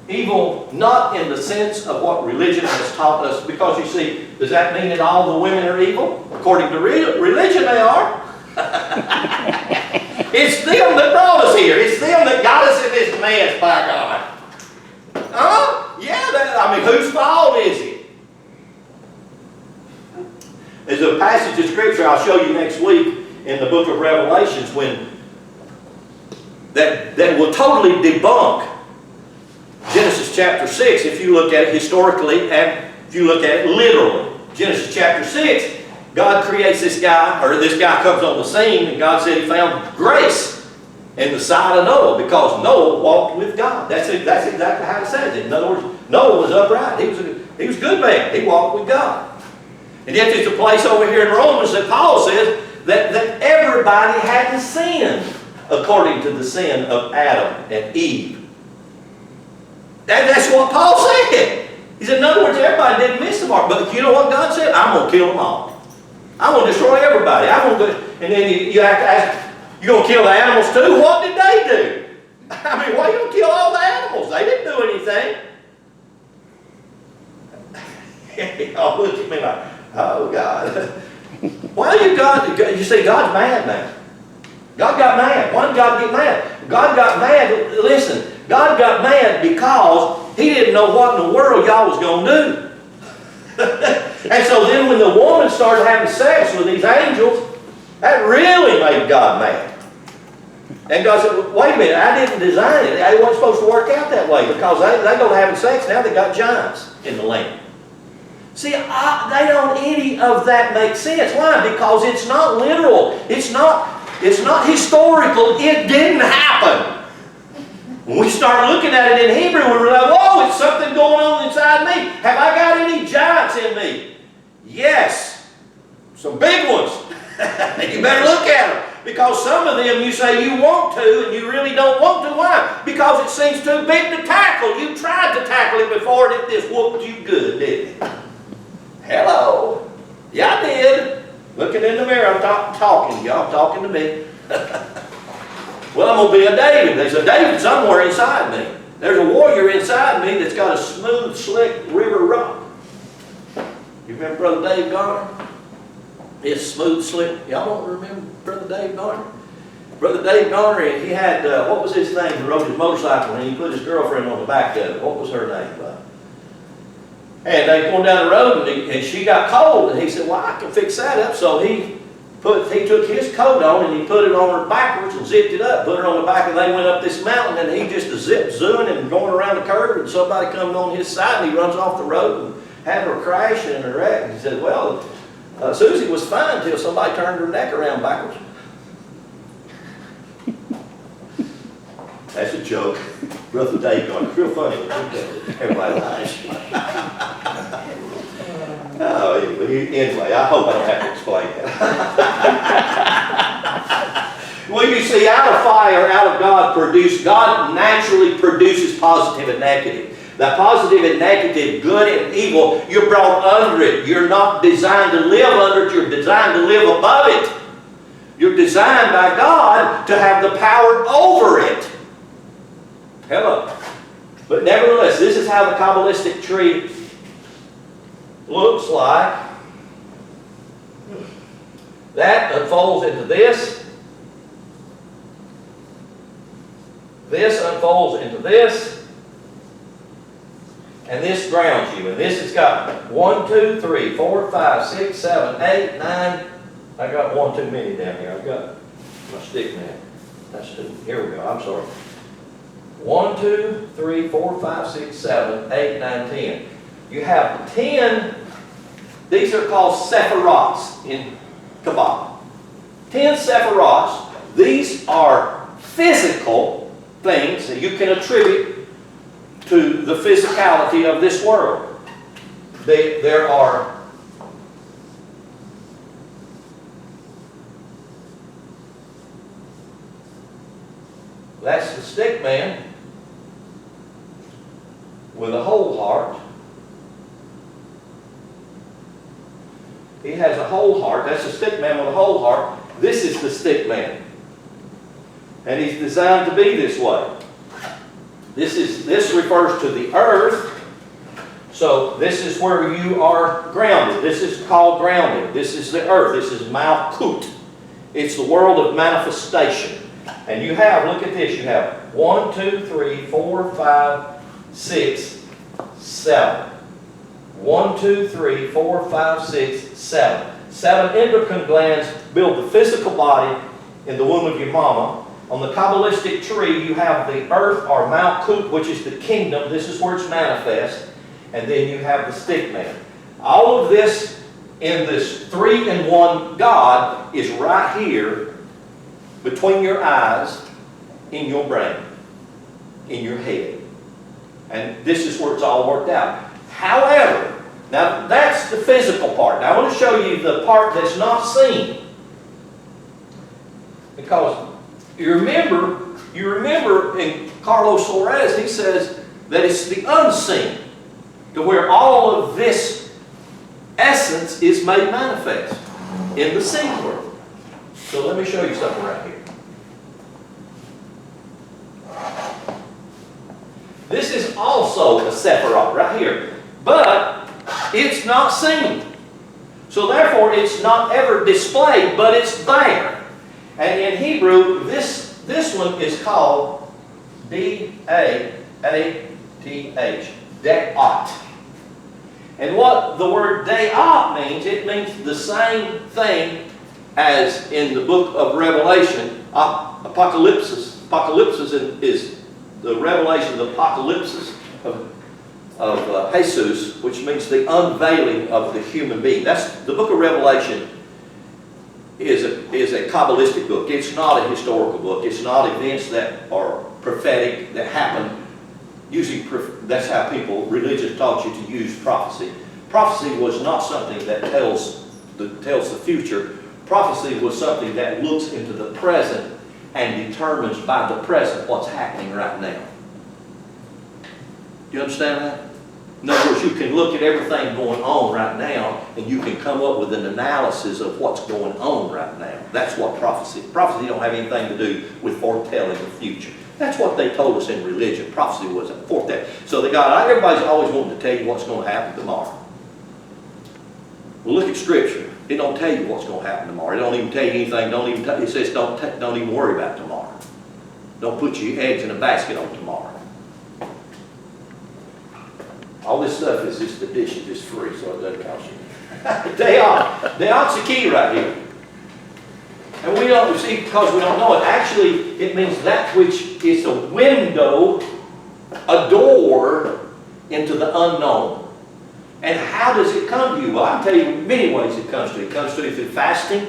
Evil not in the sense of what religion has taught us, because you see, does that mean that all the women are evil? According to religion they are. It's them that brought us here. It's them that got us in this mess, by God. Huh? Yeah, whose fault is it? There's a passage of Scripture I'll show you next week in the book of Revelations that will totally debunk Genesis chapter 6 if you look at it historically and if you look at it literally. Genesis chapter 6, God creates this guy, or this guy comes on the scene, and God said He found grace in the sight of Noah because Noah walked with God. That's exactly how it says it. In other words, Noah was upright. He was a good man. He walked with God. And yet there's a place over here in Romans that Paul says that everybody hadn't sinned according to the sin of Adam and Eve. That's what Paul said. He said, in other words, everybody didn't miss the mark. But you know what God said? I'm going to kill them all. I'm going to destroy everybody. And then you have to ask, you going to kill the animals too? What did they do? I mean, why are you going to kill all the animals? They didn't do anything. Y'all look at me like, oh God. Why are you God? You see, God's mad now. God got mad. Why did God get mad? God got mad. Listen, God got mad because He didn't know what in the world y'all was going to do. And so then when the woman started having sex with these angels, that really made God mad. And God said, wait a minute, I didn't design it. It wasn't supposed to work out that way because they go to having sex, now they got giants in the land. See, they don't any of that make sense. Why? Because it's not literal. It's not historical. It didn't happen. When we start looking at it in Hebrew, we're like, whoa, it's something going on inside me. Have I got any giants in me? Yes. Some big ones. You better look at them. Because some of them you say you want to and you really don't want to. Why? Because it seems too big to tackle. You tried to tackle it before and it just whooped you good, didn't it? Hello. Yeah, I did. Looking in the mirror, I'm talking to y'all. I'm talking to me. Well, I'm going to be a David. There's a David somewhere inside me. There's a warrior inside me that's got a smooth, slick river rock. You remember Brother Dave Garner? His smooth, slick. Y'all don't remember Brother Dave Garner? Brother Dave Garner, he had, what was his name? He rode his motorcycle and he put his girlfriend on the back of it. What was her name? And they going down the road and she got cold. And he said, well, I can fix that up. So he took his coat on and he put it on her backwards and zipped it up, put her on the back, and they went up this mountain and he just zooing and going around the curve, and somebody comes on his side and he runs off the road and had her crash and her wreck. And he said, well, Susie was fine until somebody turned her neck around backwards. That's a joke. Brother Dave going, it's real funny. Everybody laughs. Oh, anyway, I hope I don't have to explain that. Well, you see, out of fire, out of God naturally produces positive and negative. That positive and negative, good and evil, you're brought under it. You're not designed to live under it, you're designed to live above it. You're designed by God to have the power over it. Hello. But nevertheless, this is how the Kabbalistic tree looks like. That unfolds into this. This unfolds into this. And this grounds you. And this has got 1, 2, 3, 4, 5, 6, 7, 8, 9. I got one too many down here. I've got my stick man. That's 2. Here we go. I'm sorry. 1, 2, 3, 4, 5, 6, 7, 8, 9, 10. You have 10. These are called sephirots in Kabbalah. 10 sephirots. These are physical things that you can attribute to the physicality of this world. There are that's the stick man with a whole heart. He has a whole heart. That's the stick man with a whole heart. This is the stick man. And he's designed to be this way. This refers to the earth. So this is where you are grounded. This is called grounding. This is the earth. This is Malkut. It's the world of manifestation. And you have, look at this, you have 1, 2, 3, 4, 5, 6, 7. 1, 2, 3, 4, 5, 6, 7. 7 endocrine glands build the physical body in the womb of your mama. On the Kabbalistic tree, you have the earth, or Malkut, which is the kingdom. This is where it's manifest. And then you have the stick man. All of this in this 3-in-1 God is right here between your eyes, in your brain, in your head. And this is where it's all worked out. However, now that's the physical part. Now I want to show you the part that's not seen. Because you remember in Carlos Suarez, he says that it's the unseen. to where all of this essence is made manifest in the seed world. So let me show you something right here. This is also a Sephiroth right here, but it's not seen. So therefore it's not ever displayed, but it's there. And in Hebrew, this one is called D-A-A-T-H, De'at. And what the word De'at means, it means the same thing as in the book of Revelation, Apocalypse. Apocalypse is the revelation, the apocalypse of Jesus, which means the unveiling of the human being. That's the book of Revelation is a Kabbalistic book. It's not a historical book. It's not events that are prophetic that happen. Usually, that's how religion taught you to use prophecy. Prophecy was not something that tells the future. Prophecy was something that looks into the present and determines by the present what's happening right now. Do you understand that? In other words, you can look at everything going on right now and you can come up with an analysis of what's going on right now. That's what prophecy. Prophecy don't have anything to do with foretelling the future. That's what they told us in religion. Prophecy was a foretell. So everybody's always wanting to tell you what's going to happen tomorrow. Well, look at Scripture. It don't tell you what's going to happen tomorrow. It don't even tell you anything. It says don't even worry about tomorrow. Don't put your eggs in a basket on tomorrow. All this stuff is just addition, just free, so it doesn't cost you. De'at's the key right here. And we don't see because we don't know it. Actually, it means that which is a window, a door into the unknown. And how does it come to you? Well, I can tell you many ways it comes to you. It comes to you through fasting.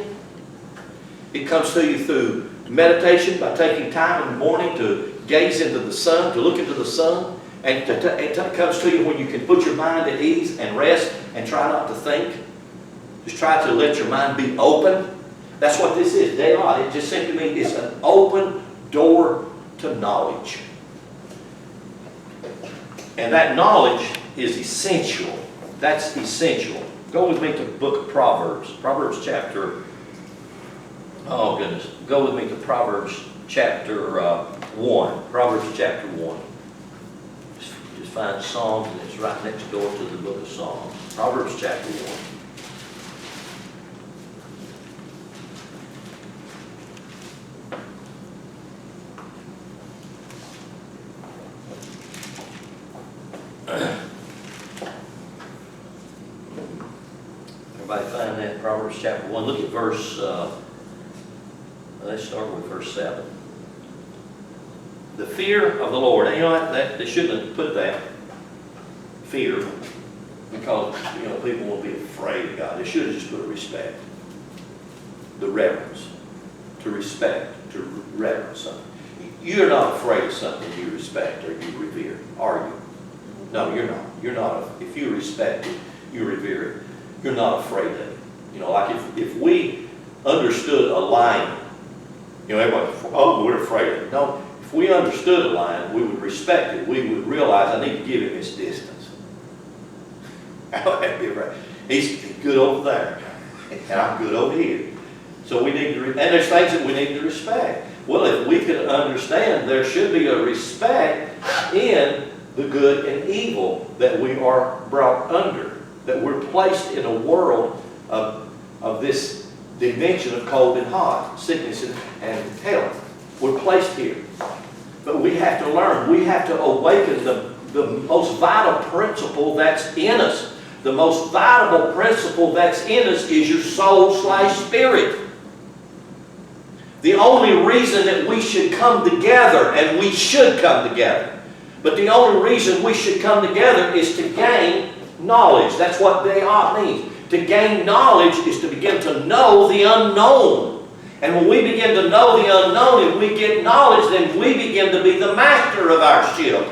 It comes to you through meditation, by taking time in the morning to gaze into the sun, to look into the sun. And it comes to you when you can put your mind at ease and rest and try not to think. Just try to let your mind be open. That's what this is, De'at. It just simply means it's an open door to knowledge. And that knowledge is essential. That's essential. Go with me to the book of Proverbs. Proverbs chapter, oh goodness. Go with me to Proverbs chapter 1. Proverbs chapter 1. Just find Psalms, and it's right next door to the book of Psalms. Proverbs chapter 1. Everybody find that? Proverbs chapter 1. Look at verse, let's start with verse 7. The fear of the Lord. And you know, they shouldn't have put that, fear, because people will be afraid of God. They should have just put respect. The reverence. To respect, to reverence something. You're not afraid of something you respect or you revere, are you? No, you're not. You're not. If you respect it, you revere it, you're not afraid of it. Like if we understood a lion, everybody, oh, we're afraid of it. No, if we understood a lion, we would respect it. We would realize I need to give him his distance. I don't have to be afraid. He's good over there, and I'm good over here. So we need to, and there's things that we need to respect. Well, if we could understand, there should be a respect in the good and evil that we are brought under, that we're placed in a world of this dimension of cold and hot, sickness and health. We're placed here. But we have to learn. We have to awaken the most vital principle that's in us. The most vital principle that's in us is your soul/spirit. The only reason that we should come together, and we should come together, but the only reason we should come together is to gain knowledge. That's what De'at means. To gain knowledge is to begin to know the unknown. And when we begin to know the unknown and we get knowledge, then we begin to be the master of our ship.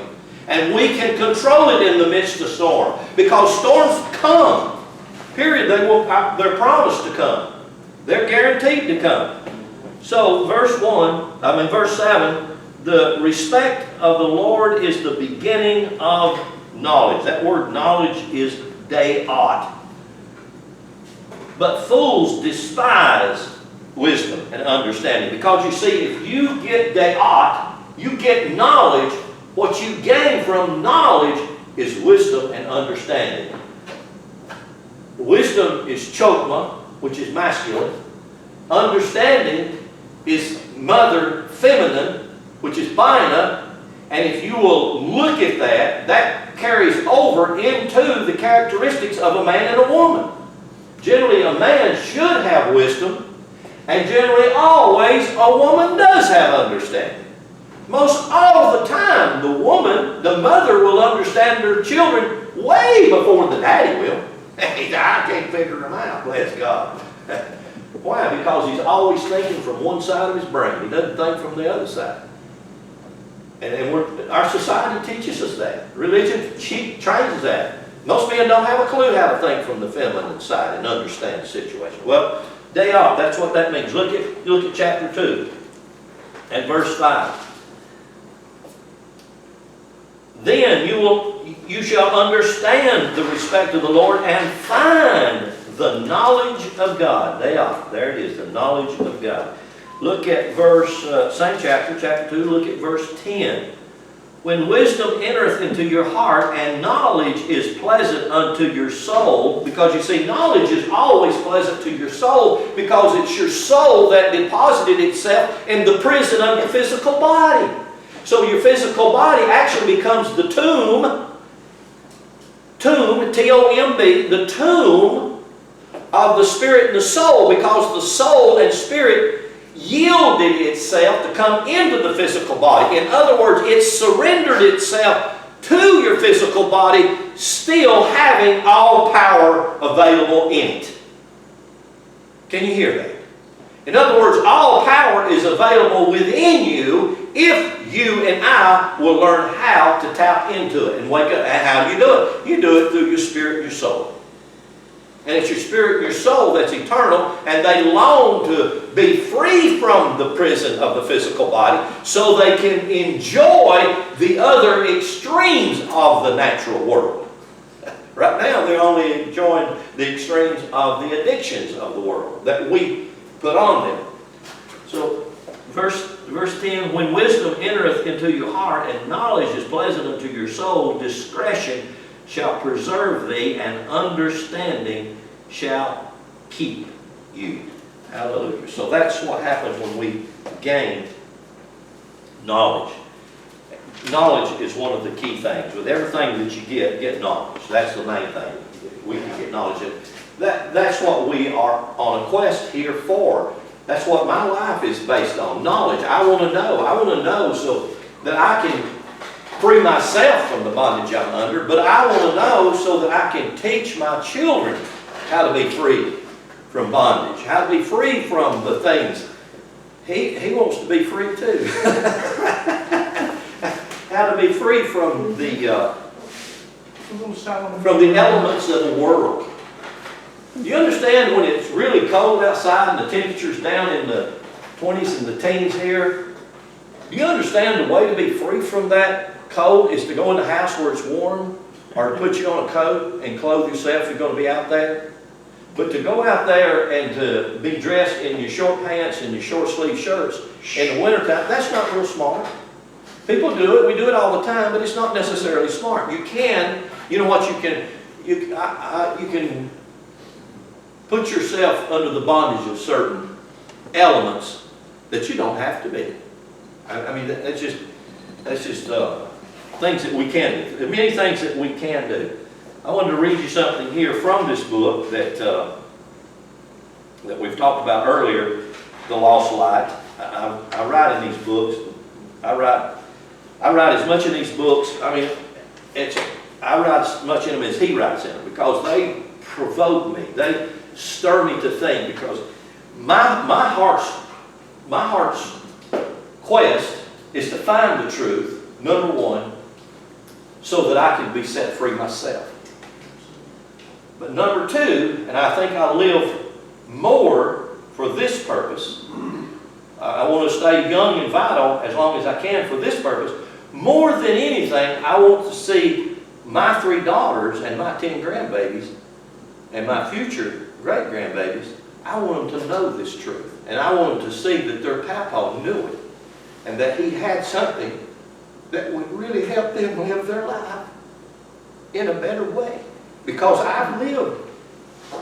And we can control it in the midst of storm. Because storms come. Period. They're promised to come. They're guaranteed to come. So verse 7, the respect of the Lord is the beginning of knowledge. That word knowledge is deot. But fools despise wisdom and understanding. Because you see, if you get deot, you get knowledge. What you gain from knowledge is wisdom and understanding. Wisdom is chokma, which is masculine. Understanding is mother, feminine, which is bina. And if you will look at that, that carries over into the characteristics of a man and a woman. Generally, a man should have wisdom, and generally, always, a woman does have understanding. Most all the time, the woman, the mother, will understand her children way before the daddy will. I can't figure them out, bless God. Why? Because he's always thinking from one side of his brain. He doesn't think from the other side. And our society teaches us that. Religion trains us that. Most men don't have a clue how to think from the feminine side and understand the situation. Well, deot, that's what that means. Look at chapter 2 and verse 5. Then you shall understand the respect of the Lord and find the knowledge of God. Deot, there it is, the knowledge of God. Look at same chapter, chapter 2, look at verse 10. When wisdom entereth into your heart, and knowledge is pleasant unto your soul, because you see, knowledge is always pleasant to your soul, because it's your soul that deposited itself in the prison of your physical body. So your physical body actually becomes the tomb, T-O-M-B, the tomb of the spirit and the soul, because the soul and spirit yielded itself to come into the physical body. In other words, it surrendered itself to your physical body, still having all power available in it. Can you hear that? In other words, all power is available within you if you and I will learn how to tap into it and wake up. And how do you do it? You do it through your spirit and your soul. And it's your spirit and your soul that's eternal, and they long to be free from the prison of the physical body so they can enjoy the other extremes of the natural world. Right now, they're only enjoying the extremes of the addictions of the world that we put on them. So, verse 10, when wisdom entereth into your heart, and knowledge is pleasant unto your soul, discretion shall preserve thee, and understanding shall keep you. Hallelujah. So that's what happens when we gain knowledge. Knowledge is one of the key things. With everything that you get knowledge. That's the main thing. We can get knowledge. That's what we are on a quest here for. That's what my life is based on. Knowledge. I want to know. I want to know so that I can free myself from the bondage I'm under, but I want to know so that I can teach my children how to be free from bondage, how to be free from the things. He wants to be free too. How to be free from the elements of the world. Do you understand when it's really cold outside and the temperature's down in the 20s and the teens here? Do you understand the way to be free from that cold is to go in the house where it's warm, or to put you on a coat and clothe yourself if you're going to be out there? But to go out there and to be dressed in your short pants and your short sleeve shirts in the wintertime, that's not real smart. People do it, we do it all the time, but it's not necessarily smart. You can, you know what, you can put yourself under the bondage of certain elements that you don't have to be. I mean, that's just things that we can do. There are many things that we can do. I wanted to read you something here from this book that we've talked about earlier, The Lost Light. I write in these books. I write as much in these books. I mean, I write as much in them as he writes in them, because they provoke me. They stir me to think, because my heart's quest is to find the truth, number one, so that I can be set free myself. But number two, and I think I live more for this purpose, I want to stay young and vital as long as I can for this purpose. More than anything, I want to see my 3 daughters and my 10 grandbabies and my future great-grandbabies, I want them to know this truth. And I want them to see that their papa knew it. And that he had something that would really help them live their life in a better way. Because I've lived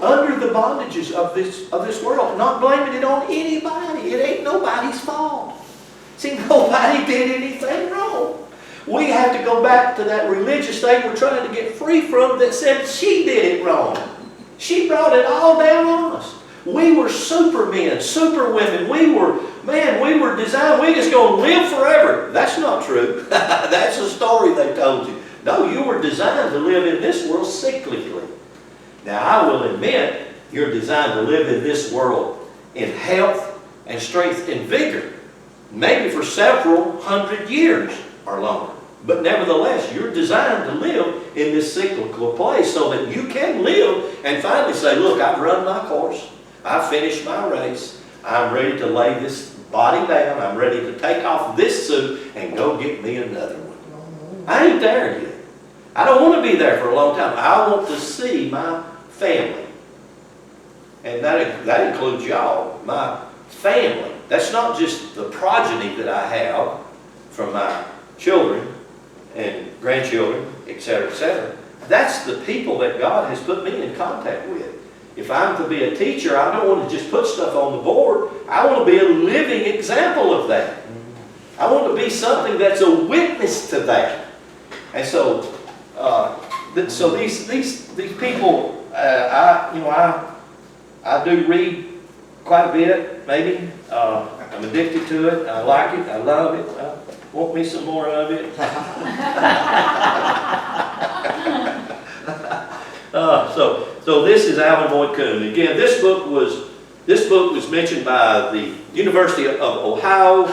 under the bondages of this world, not blaming it on anybody. It ain't nobody's fault. See, nobody did anything wrong. We have to go back to that religious thing we're trying to get free from that said she did it wrong. She brought it all down on us. We were supermen, superwomen. We were designed, we're just going to live forever. That's not true. That's a story they told you. No, you were designed to live in this world cyclically. Now, I will admit, you're designed to live in this world in health and strength and vigor. Maybe for several hundred years or longer. But nevertheless, you're designed to live in this cyclical place so that you can live and finally say, look, I've run my course. I've finished my race. I'm ready to lay this body down. I'm ready to take off this suit and go get me another one. I ain't there yet. I don't want to be there for a long time. I want to see my family. And that includes y'all, my family. That's not just the progeny that I have from my children and grandchildren, etc., etc. That's the people that God has put me in contact with. If I'm to be a teacher, I don't want to just put stuff on the board. I want to be a living example of that. I want to be something that's a witness to that. And so, these people, I do read quite a bit. Maybe I'm addicted to it. I like it. I love it. I want me some more of it. So this is Alvin Boyd Kuhn. Again, this book was mentioned by the University of Ohio.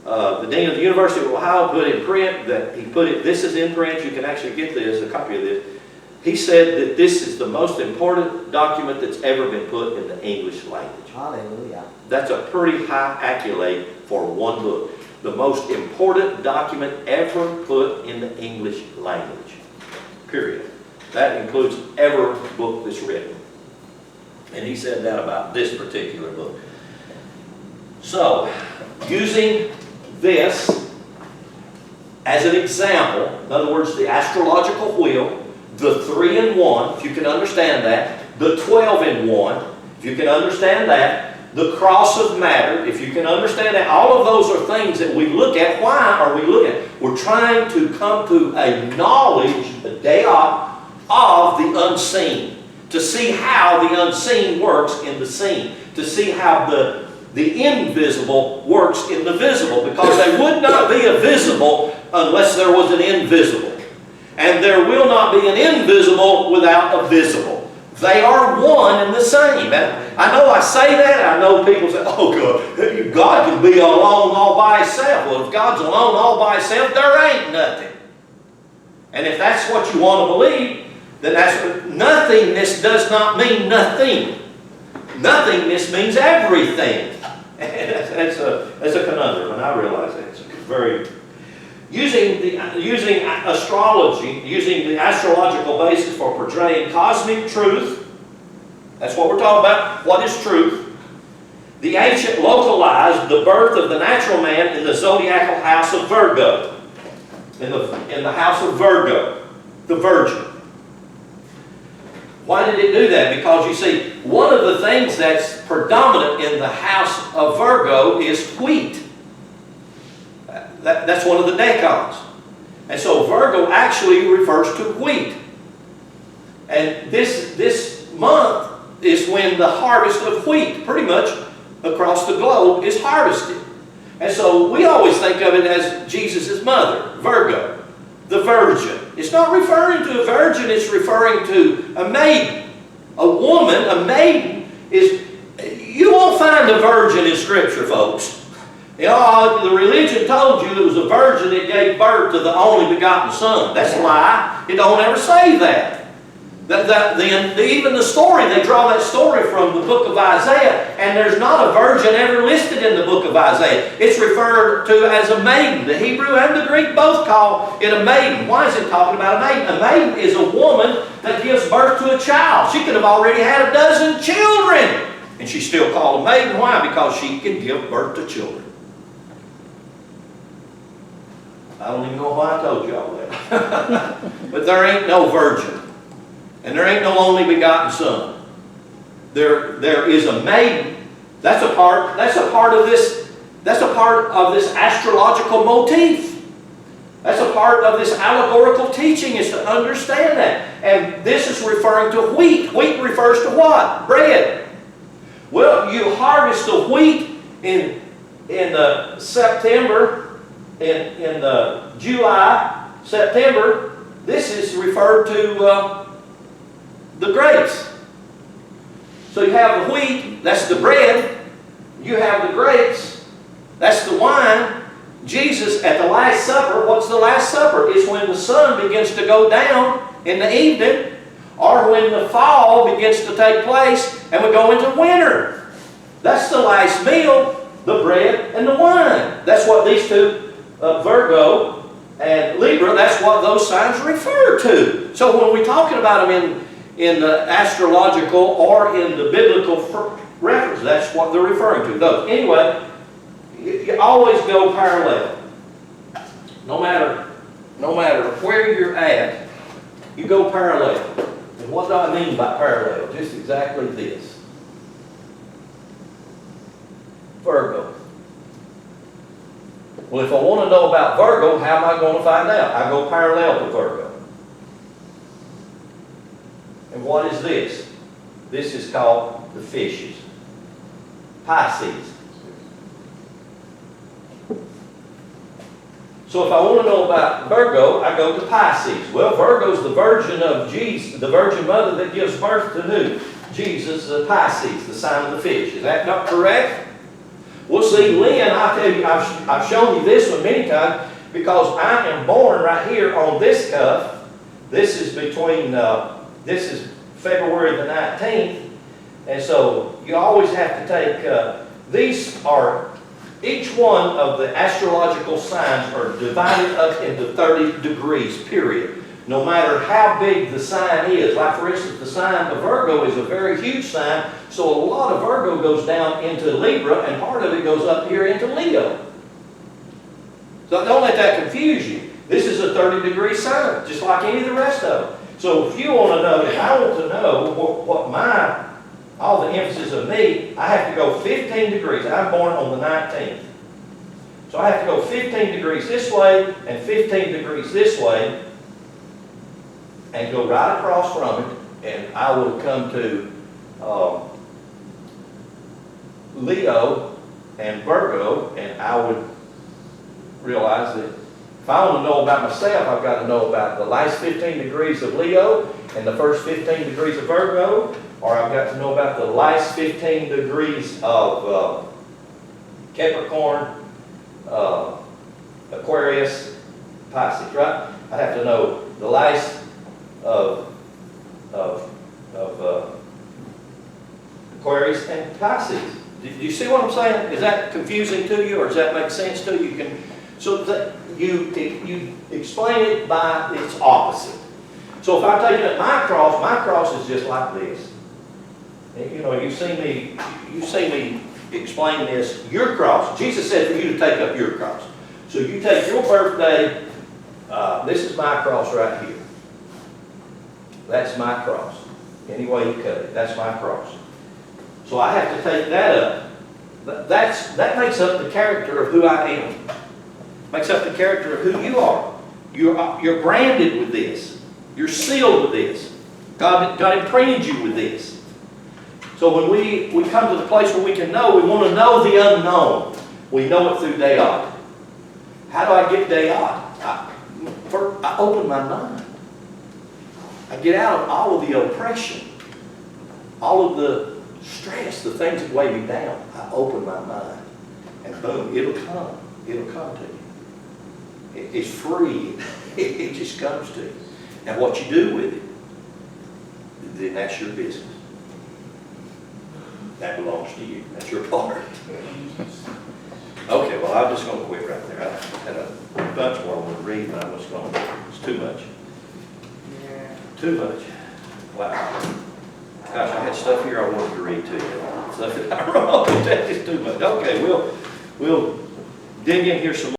The dean of the University of Ohio put in print that he put it. This is in print. You can actually get this, a copy of this. He said that this is the most important document that's ever been put in the English language. Hallelujah. That's a pretty high accolade for one book. The most important document ever put in the English language. Period. That includes every book that's written. And he said that about this particular book. So, using this as an example, in other words, the astrological wheel, the 3-in-1, if you can understand that, the 12-in-1, if you can understand that, the cross of matter, if you can understand that, all of those are things that we look at. Why are we looking at? We're trying to come to a knowledge, a deot, of the unseen, to see how the unseen works in the seen, to see how the invisible works in the visible, because they would not be a visible unless there was an invisible. And there will not be an invisible without a visible. They are one and the same. And I know I say that, I know people say, oh God can be alone all by himself. Well, if God's alone all by himself, there ain't nothing. And if that's what you want to believe, then that's nothingness does not mean nothing. Nothingness means everything. And that's a conundrum, and I realize that. It's very... Using astrology, using the astrological basis for portraying cosmic truth, that's what we're talking about. What is truth? The ancient localized the birth of the natural man in the zodiacal house of Virgo. In the house of Virgo, the Virgin. Why did it do that? Because you see, one of the things that's predominant in the house of Virgo is wheat. That's one of the decans. And so Virgo actually refers to wheat. And this month is when the harvest of wheat, pretty much across the globe, is harvested. And so we always think of it as Jesus' mother, Virgo, the virgin. It's not referring to a virgin, it's referring to a maiden. A woman, a maiden, is... You won't find a virgin in Scripture, folks. You know, the religion told you it was a virgin that gave birth to the only begotten Son. That's a lie. It don't ever say that. Even the story, they draw that story from the book of Isaiah, and there's not a virgin ever listed in the book of Isaiah. It's referred to as a maiden. The Hebrew and the Greek both call it a maiden. Why is it talking about a maiden? A maiden is a woman that gives birth to a child. She could have already had a dozen children, and she's still called a maiden. Why? Because she can give birth to children. I don't even know why I told you all that. But there ain't no virgin. And there ain't no only begotten son. There is a maiden. That's a part of this astrological motif. That's a part of this allegorical teaching, is to understand that. And this is referring to wheat. Wheat refers to what? Bread. Well, you harvest the wheat in September, in July, September. This is referred to the grapes. So you have the wheat, that's the bread. You have the grapes, that's the wine. Jesus at the Last Supper, what's the Last Supper? It's when the sun begins to go down in the evening, or when the fall begins to take place and we go into winter. That's the last meal, the bread and the wine. That's what these two, Virgo and Libra, that's what those signs refer to. So when we're talking about them in the astrological or in the biblical reference, that's what they're referring to. Those. Anyway, you always go parallel. No matter where you're at, you go parallel. And what do I mean by parallel? Just exactly this. Virgo. Well, if I want to know about Virgo, how am I going to find out? I go parallel to Virgo. And what is this? This is called the fishes. Pisces. So if I want to know about Virgo, I go to Pisces. Well, Virgo's the virgin of Jesus, the virgin mother that gives birth to who? Jesus, the Pisces, the sign of the fish. Is that not correct? Well, see, Lynn, I tell you, I've shown you this one many times, because I am born right here on this cuff. This is between, this is February the 19th. And so you always have to take, these are, each one of the astrological signs are divided up into 30 degrees, period. No matter how big the sign is. Like, for instance, the sign of Virgo is a very huge sign, so a lot of Virgo goes down into Libra, and part of it goes up here into Leo. So don't let that confuse you. This is a 30-degree sign, just like any of the rest of them. So if you want to know, if I want to know what all the emphasis of me, I have to go 15 degrees. I'm born on the 19th. So I have to go 15 degrees this way and 15 degrees this way, and go right across from it, and I will come to Leo and Virgo, and I would realize that if I want to know about myself, I've got to know about the last 15 degrees of Leo and the first 15 degrees of Virgo, or I've got to know about the last 15 degrees of Capricorn, Aquarius, Pisces, right? I have to know the last of Aquarius and Pisces. Do you see what I'm saying? Is that confusing to you, or does that make sense to you? So that you explain it by its opposite. So if I take it at my cross is just like this. You know, you see me explain this. Your cross. Jesus said for you to take up your cross. So you take your birthday. This is my cross right here. That's my cross. Any way you cut it, that's my cross. So I have to take that up. That makes up the character of who I am. Makes up the character of who you are. You're branded with this. You're sealed with this. God imprinted you with this. So when we come to the place where we can know, we want to know the unknown. We know it through Deot. How do I get Deot? I open my mind. I get out of all of the oppression, all of the stress, the things that weigh me down. I open my mind, and boom, it'll come. It'll come to you. It's free. It just comes to you. Now what you do with it, then that's your business. That belongs to you, that's your part. Okay, well, I'm just gonna quit right there. I had a bunch more I want to read, but I'm just gonna, it's too much. Too much. Wow. Gosh, I had stuff here I wanted to read to you. Stuff that I wrote, that is too much. Okay, we'll dig in here some more.